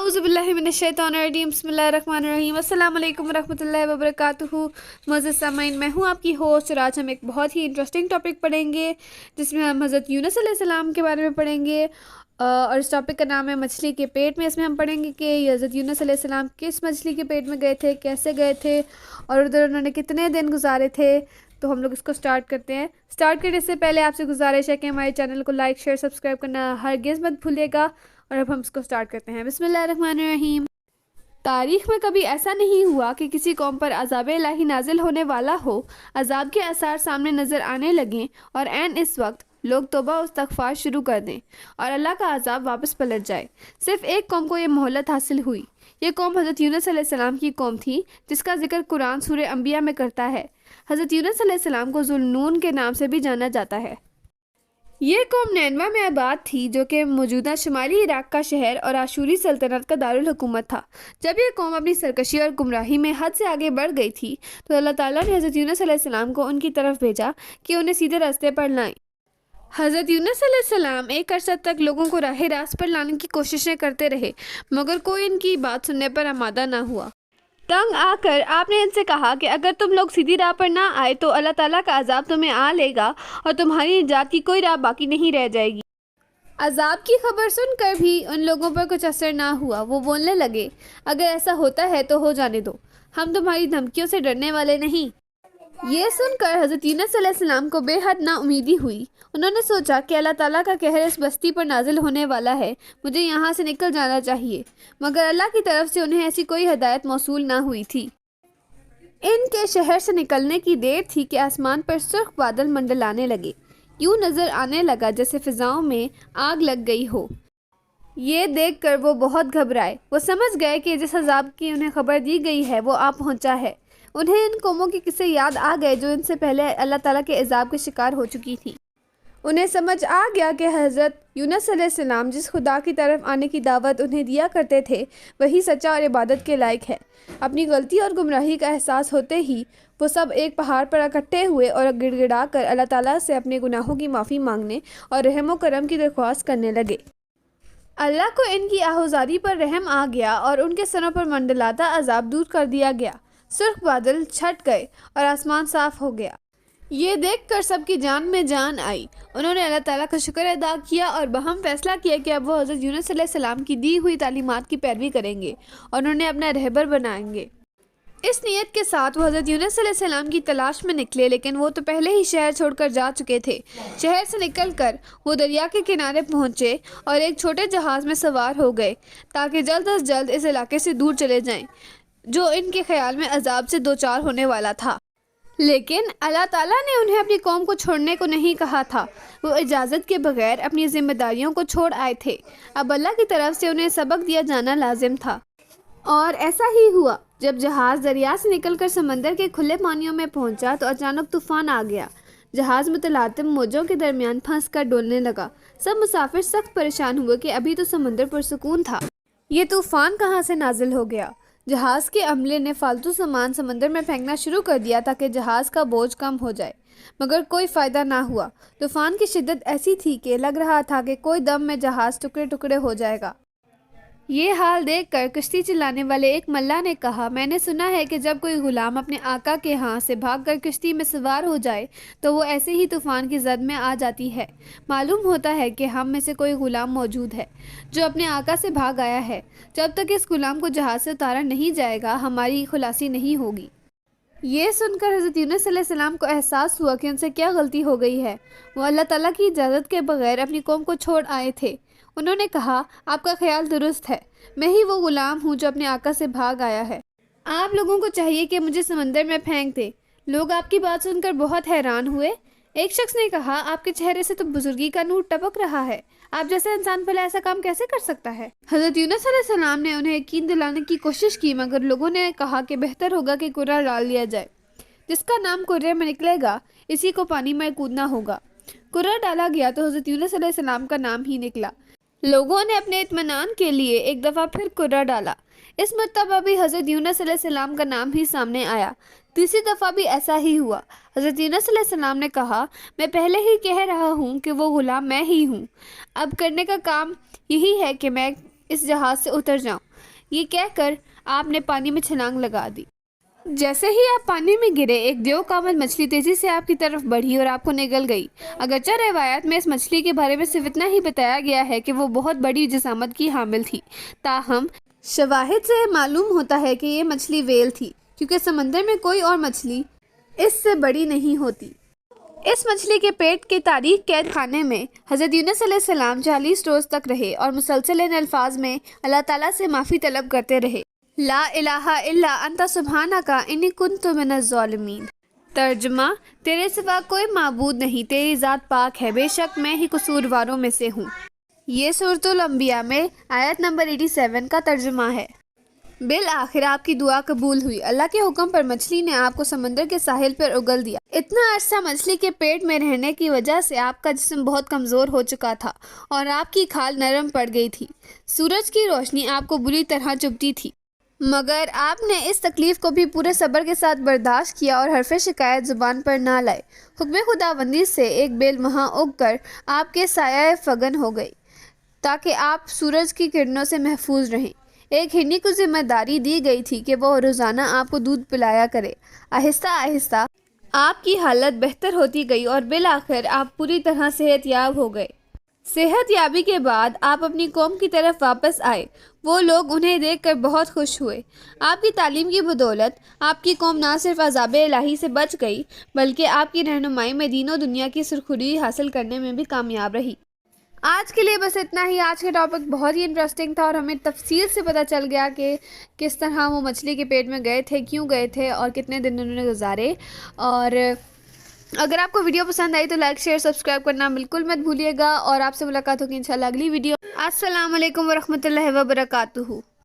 अऊज़ु बिल्लाहि मिनश्शैतानिर्रजीम बिस्मिल्लाहिर्रहमानिर्रहीम अस्सलामु अलैकुम वरहमतुल्लाहि वबरकातुहू। मुअज़्ज़ज़ सामीन, मैं हूँ आपकी होस्ट और आज हम एक बहुत ही इंटरेस्टिंग टॉपिक पढ़ेंगे जिसमें हम हज़रत यूनुस अलैहिस्सलाम के बारे में पढ़ेंगे। और इस टॉपिक का नाम है मछली के पेट में। इसमें हम पढ़ेंगे कि हज़रत यूनुस अलैहिस्सलाम किस मछली के पेट में गए थे, कैसे गए थे और उधर उन्होंने कितने दिन गुजारे थे। तो हम लोग इसको स्टार्ट करते हैं। स्टार्ट करने से पहले आपसे गुजारिश है कि हमारे चैनल को लाइक शेयर सब्सक्राइब करना हरगिज़ मत भूलिएगा। और अब हम इसको स्टार्ट करते हैं। बिस्मिल्लाहिर्रहमानिर्रहीम। तारीख़ में कभी ऐसा नहीं हुआ कि किसी कौम पर अज़ाब इलाही नाजिल होने वाला हो, अज़ाब के आसार सामने नज़र आने लगें और ऐन इस वक्त लोग तौबा इस्तग़फ़ार शुरू कर दें और अल्लाह का अज़ाब वापस पलट जाए। सिर्फ एक कौम को ये मोहलत हासिल हुई। ये कौम हज़रत यूनुस अलैहिस्सलाम की कौम थी जिसका जिक्र कुरान सूरह अंबिया में करता है। हज़रत यूनुस अलैहिस्सलाम को ज़ुन्नून के नाम से भी जाना जाता है। ये कौम नैनवा में आबाद थी जो कि मौजूदा शुमाली इराक़ का शहर और आशूरी सल्तनत का दारुल हुकूमत था। जब ये कौम अपनी सरकशी और गुमराही में हद से आगे बढ़ गई थी तो अल्लाह ताला ने हज़रत यूनुस अलैहिस्सलाम को उनकी तरफ भेजा कि उन्हें सीधे रास्ते पर लाएं। हज़रत यूनुस अलैहिस्सलाम एक अरसा तक लोगों को राह रास्त पर लाने की कोशिशें करते रहे मगर कोई इनकी बात सुनने पर आमादा ना हुआ। तंग आकर आपने इनसे कहा कि अगर तुम लोग सीधी राह पर ना आए तो अल्लाह ताला का अजाब तुम्हें आ लेगा और तुम्हारी निजात की कोई राह बाकी नहीं रह जाएगी। अजाब की खबर सुनकर भी उन लोगों पर कुछ असर ना हुआ। वो बोलने लगे, अगर ऐसा होता है तो हो जाने दो, हम तुम्हारी धमकियों से डरने वाले नहीं। ये सुनकर हज़रत यूनुस अलैहिस्सलाम को बेहद नाउमीदी हुई। उन्होंने सोचा कि अल्लाह ताला का कहर इस बस्ती पर नाजिल होने वाला है, मुझे यहाँ से निकल जाना चाहिए। मगर अल्लाह की तरफ से उन्हें ऐसी कोई हिदायत मौसूल ना हुई थी। इनके शहर से निकलने की देर थी कि आसमान पर सुर्ख बादल मंडलाने लगे। यूँ नज़र आने लगा जैसे फ़िज़ाओं में आग लग गई हो। ये देखकर वो बहुत घबराए। वो समझ गए कि जिस अजाब की उन्हें खबर दी गई है वो आ पहुँचा है। उन्हें इन कौमों के किस्से याद आ गए जो इनसे पहले अल्लाह ताला के अजाब के शिकार हो चुकी थी। उन्हें समझ आ गया कि हज़रत यूनुस अलैहिस्सलाम जिस खुदा की तरफ आने की दावत उन्हें दिया करते थे वही सच्चा और इबादत के लायक है। अपनी गलती और गुमराही का एहसास होते ही वो सब एक पहाड़ पर इकट्ठे हुए और गिड़गिड़ा कर अल्लाह ताला से अपने गुनाहों की माफ़ी मांगने और रहम व करम की दरख्वास्त करने लगे। अल्लाह को इनकी आहुजारी पर रहम आ गया और उनके सरों पर मंडलाता अजाब दूर कर दिया गया। सुर्ख बादल छट गए और आसमान साफ हो गया। ये देखकर सबकी जान में जान आई। उन्होंने अल्लाह ताला का शुक्र अदा किया और बहम फैसला किया कि अब वो हज़रत यूनुस अलैहिस्सलाम की दी हुई तालीमात की पैरवी करेंगे और उन्हें अपना रहबर बनाएंगे। इस नीयत के साथ वो हज़रत यूनुस अलैहिस्सलाम की तलाश में निकले, लेकिन वो तो पहले ही शहर छोड़कर जा चुके थे। शहर से निकलकर वो दरिया के किनारे पहुंचे और एक छोटे जहाज़ में सवार हो गए ताकि जल्द अज जल्द इस इलाके से दूर चले जाएं जो इनके ख्याल में अजाब से दो चार होने वाला था। लेकिन अल्लाह ताला ने उन्हें अपनी कौम को छोड़ने को नहीं कहा था। वो इजाज़त के बगैर अपनी जिम्मेदारियों को छोड़ आए थे। अब अल्लाह की तरफ से उन्हें सबक दिया जाना लाजिम था और ऐसा ही हुआ। जब जहाज़ दरिया से निकलकर समंदर के खुले पानियों में पहुंचा तो अचानक तूफ़ान आ गया। जहाज़ मुतलातिम मौजों के दरमियान फंस कर डोलने लगा। सब मुसाफिर सख्त परेशान हुए कि अभी तो समंदर पुरसुकून था, ये तूफ़ान कहाँ से नाजिल हो गया। जहाज़ के अमले ने फालतू सामान समंदर में फेंकना शुरू कर दिया ताकि जहाज़ का बोझ कम हो जाए, मगर कोई फ़ायदा ना हुआ। तूफ़ान की शिद्दत ऐसी थी कि लग रहा था कि कोई दम में जहाज़ टुकड़े टुकड़े हो जाएगा। ये हाल देखकर कश्ती चलाने वाले एक मल्ला ने कहा, मैंने सुना है कि जब कोई गुलाम अपने आका के यहाँ से भागकर कश्ती में सवार हो जाए तो वो ऐसे ही तूफ़ान की जद में आ जाती है। मालूम होता है कि हम में से कोई गुलाम मौजूद है जो अपने आका से भाग आया है। जब तक इस गुलाम को जहाज़ से उतारा नहीं जाएगा हमारी खुलासी नहीं होगी। ये सुनकर हज़रत यूनुस अलैहिस्सलाम को एहसास हुआ कि उनसे क्या गलती हो गई है। वो अल्लाह ताला की इजाज़त के बगैर अपनी कौम को छोड़ आए थे। उन्होंने कहा, आपका ख्याल दुरुस्त है, मैं ही वो गुलाम हूँ जो अपने आका से भाग आया है। आप लोगों को चाहिए कि मुझे समंदर में फेंक दे। लोग आपकी बात सुनकर बहुत हैरान हुए। एक शख्स ने कहा, आपके चेहरे से तो बुजुर्गी का नूर टपक रहा है, आप जैसा इंसान भला ऐसा काम कैसे कर सकता है। हज़रत यूनुस अलैहिस्सलाम ने उन्हें यकीन दिलाने की कोशिश की मगर लोगों ने कहा कि बेहतर होगा कि कुर्रा डाल लिया जाए। जिसका नाम कुर्रे में निकलेगा इसी को पानी में कूदना होगा। कुर्रा डाला गया तो हज़रत यूनुस अलैहिस्सलाम का नाम ही निकला। लोगों ने अपने इत्मीनान के लिए एक दफ़ा फिर कुर्रा डाला। इस मरतबा भी हज़रत यूनुस अलैहिस्सलाम का नाम ही सामने आया। तीसरी दफ़ा भी ऐसा ही हुआ। हज़रत यूनुस अलैहिस्सलाम ने कहा, मैं पहले ही कह रहा हूँ कि वो गुलाम मैं ही हूँ। अब करने का काम यही है कि मैं इस जहाज़ से उतर जाऊँ। یہ کہہ کر آپ نے پانی میں چھلانگ لگا دی۔ جیسے ہی آپ پانی میں گرے، ایک دیو کامل مچھلی تیزی سے آپ کی طرف بڑھی اور آپ کو نگل گئی۔ اگرچہ روایات میں اس مچھلی کے بارے میں صرف اتنا ہی بتایا گیا ہے کہ وہ بہت بڑی جسامت کی حامل تھی، تاہم شواہد سے معلوم ہوتا ہے کہ یہ مچھلی ویل تھی، کیونکہ سمندر میں کوئی اور مچھلی اس سے بڑی نہیں ہوتی۔ اس مچھلی کے پیٹ کے تاریک قید خانے میں حضرت یونس علیہ السلام 40 روز تک رہے اور مسلسل ان الفاظ میں اللہ تعالیٰ سے معافی طلب کرتے رہے: لا الہ الا انت سبحانک انی کنت من الظالمین۔ ترجمہ: تیرے سوا کوئی معبود نہیں، تیری ذات پاک ہے، بے شک میں ہی قصورواروں میں سے ہوں۔ یہ سورۃ الانبیاء میں آیت نمبر 87 کا ترجمہ ہے۔ بالآخر آپ کی دعا قبول ہوئی۔ اللہ کے حکم پر مچھلی نے آپ کو سمندر کے ساحل پر اگل دیا۔ اتنا عرصہ مچھلی کے پیٹ میں رہنے کی وجہ سے آپ کا جسم بہت کمزور ہو چکا تھا اور آپ کی کھال نرم پڑ گئی تھی۔ سورج کی روشنی آپ کو بری طرح چبھتی تھی، مگر آپ نے اس تکلیف کو بھی پورے صبر کے ساتھ برداشت کیا اور حرف شکایت زبان پر نہ لائے۔ حکم خداوندی سے ایک بیل وہاں اگ کر آپ کے سایہ فگن ہو گئی تاکہ آپ سورج کی کرنوں سے محفوظ رہیں۔ ایک ہرنی کو ذمہ داری دی گئی تھی کہ وہ روزانہ آپ کو دودھ پلایا کرے۔ آہستہ آہستہ آپ کی حالت بہتر ہوتی گئی اور بالآخر آپ پوری طرح صحت یاب ہو گئے۔ صحت یابی کے بعد آپ اپنی قوم کی طرف واپس آئے۔ وہ لوگ انہیں دیکھ کر بہت خوش ہوئے۔ آپ کی تعلیم کی بدولت آپ کی قوم نہ صرف عذاب الہی سے بچ گئی بلکہ آپ کی رہنمائی میں دین و دنیا کی سرخروئی حاصل کرنے میں بھی کامیاب رہی۔ آج کے لیے بس اتنا ہی۔ آج کا ٹاپک بہت ہی انٹرسٹنگ تھا اور ہمیں تفصیل سے پتہ چل گیا کہ کس طرح وہ مچھلی کے پیٹ میں گئے تھے، کیوں گئے تھے اور کتنے دن انہوں نے گزارے۔ اور اگر آپ کو ویڈیو پسند آئی تو لائک، شیئر، سبسکرائب کرنا بالکل مت بھولیے گا، اور آپ سے ملاقات ہوگی انشاءاللہ اگلی ویڈیو۔ السلام علیکم ورحمۃ اللہ وبرکاتہ۔